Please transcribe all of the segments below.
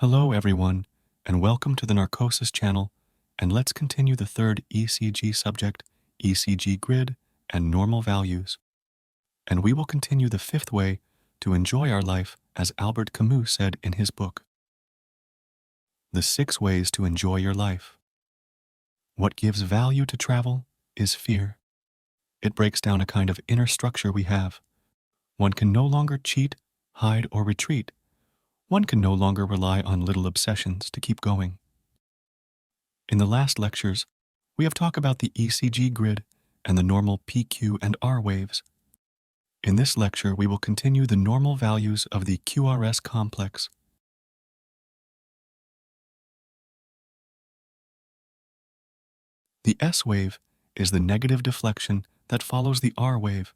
Hello everyone, and welcome to the Narcosis channel, and let's continue the third ECG subject, ECG GRID and normal values. And we will continue the fifth way to enjoy our life, as Albert Camus said in his book. The 6 ways to enjoy your life. What gives value to travel is fear. It breaks down a kind of inner structure we have. One can no longer cheat, hide, or retreat. One can no longer rely on little obsessions to keep going. In the last lectures, we have talked about the ECG grid and the normal PQ and R waves. In this lecture, we will continue the normal values of the QRS complex. The S wave is the negative deflection that follows the R wave,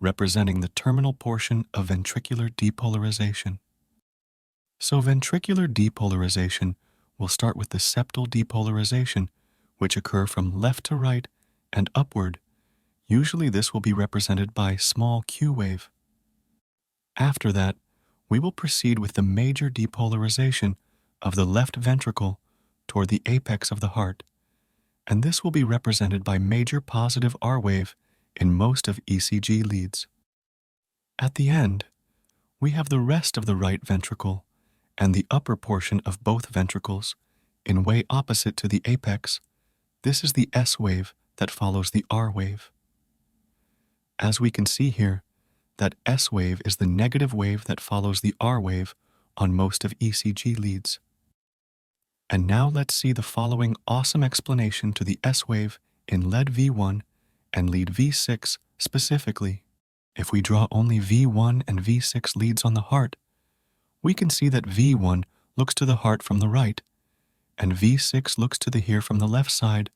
representing the terminal portion of ventricular depolarization. So ventricular depolarization will start with the septal depolarization, which occur from left to right and upward. Usually this will be represented by small Q wave. After that, we will proceed with the major depolarization of the left ventricle toward the apex of the heart, and this will be represented by major positive R wave in most of ECG leads. At the end, we have the rest of the right ventricle and the upper portion of both ventricles in way opposite to the apex. This is the S wave that follows the R wave. As we can see here, that S wave is the negative wave that follows the R wave on most of ECG leads. And now let's see the following awesome explanation to the S wave in lead V1 and lead V6 specifically. If we draw only V1 and V6 leads on the heart, we can see that V1 looks to the heart from the right, and V6 looks to the ear from the left side.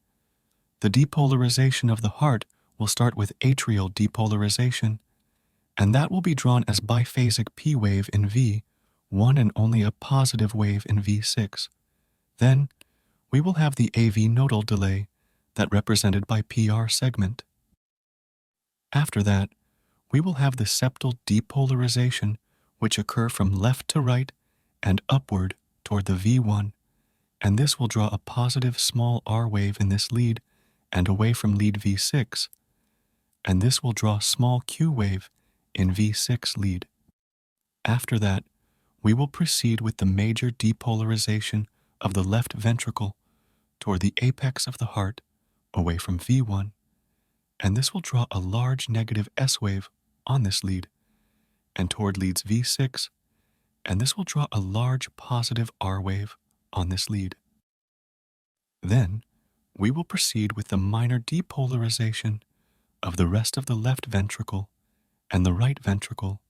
The depolarization of the heart will start with atrial depolarization, and that will be drawn as biphasic P wave in V1 and only a positive wave in V6. Then, we will have the AV nodal delay, that represented by PR segment. After that, we will have the septal depolarization, which occur from left to right and upward toward the V1, and this will draw a positive small R wave in this lead and away from lead V6, and this will draw small Q wave in V6 lead. After that, we will proceed with the major depolarization of the left ventricle toward the apex of the heart away from V1, and this will draw a large negative S wave on this lead and toward leads V6, and this will draw a large positive R wave on this lead. Then, we will proceed with the minor depolarization of the rest of the left ventricle and the right ventricle,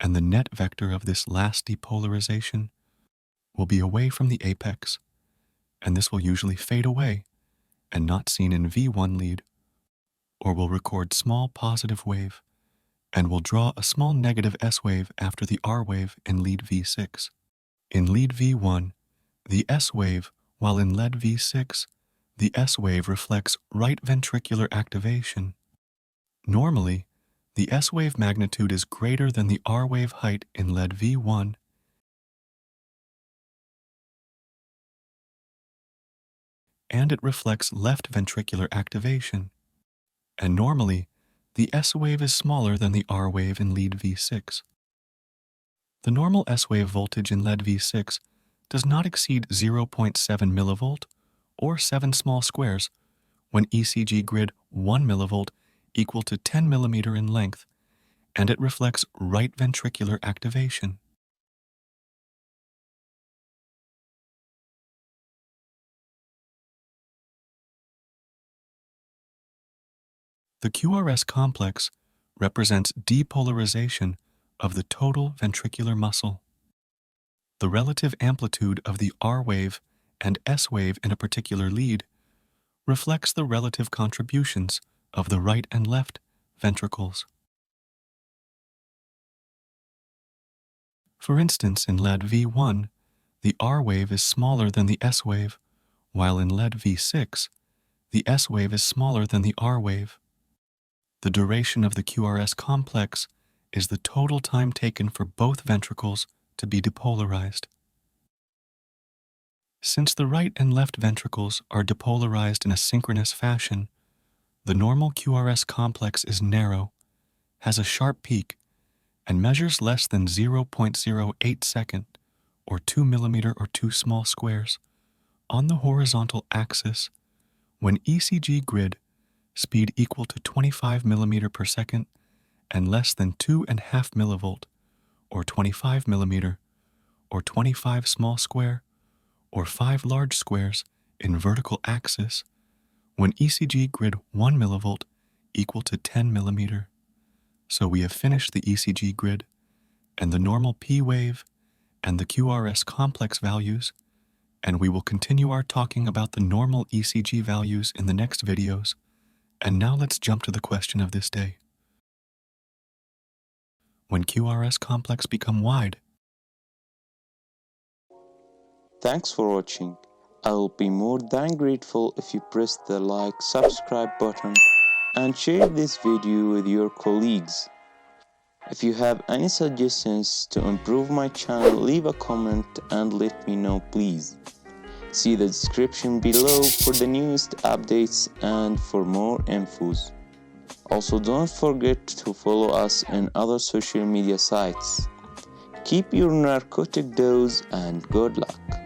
and the net vector of this last depolarization will be away from the apex, and this will usually fade away and not seen in V1 lead, or will record small positive wave, and will draw a small negative S wave after the R wave in lead V6. In lead V1, the S wave, while in lead V6, the S wave reflects right ventricular activation. Normally, the S wave magnitude is greater than the R wave height in lead V1, and it reflects left ventricular activation. And normally, the S wave is smaller than the R wave in lead V6. The normal S wave voltage in lead V6 does not exceed 0.7 millivolt or 7 small squares when ECG grid 1 millivolt equal to 10 millimeter in length, and it reflects right ventricular activation. The QRS complex represents depolarization of the total ventricular muscle. The relative amplitude of the R wave and S wave in a particular lead reflects the relative contributions of the right and left ventricles. For instance, in lead V1, the R wave is smaller than the S wave, while in lead V6, the S wave is smaller than the R wave. The duration of the QRS complex is the total time taken for both ventricles to be depolarized. Since the right and left ventricles are depolarized in a synchronous fashion, the normal QRS complex is narrow, has a sharp peak, and measures less than 0.08 second, or 2 millimeter or 2 small squares, on the horizontal axis when ECG grid, speed equal to 25 millimeter per second and less than 2.5 millivolt, or 25 millimeter, or 25 small square, or 5 large squares in vertical axis, when ECG grid 1 millivolt equal to 10 millimeter. So we have finished the ECG grid and the normal P wave and the QRS complex values, and we will continue our talking about the normal ECG values in the next videos. And now let's jump to the question of this day. When QRS complex become wide. Thanks for watching. I will be more than grateful if you press the like, subscribe button and share this video with your colleagues. If you have any suggestions to improve my channel, leave a comment and let me know please. See the description below for the newest updates and for more infos. Also, don't forget to follow us on other social media sites. Keep your narcotic dose and good luck.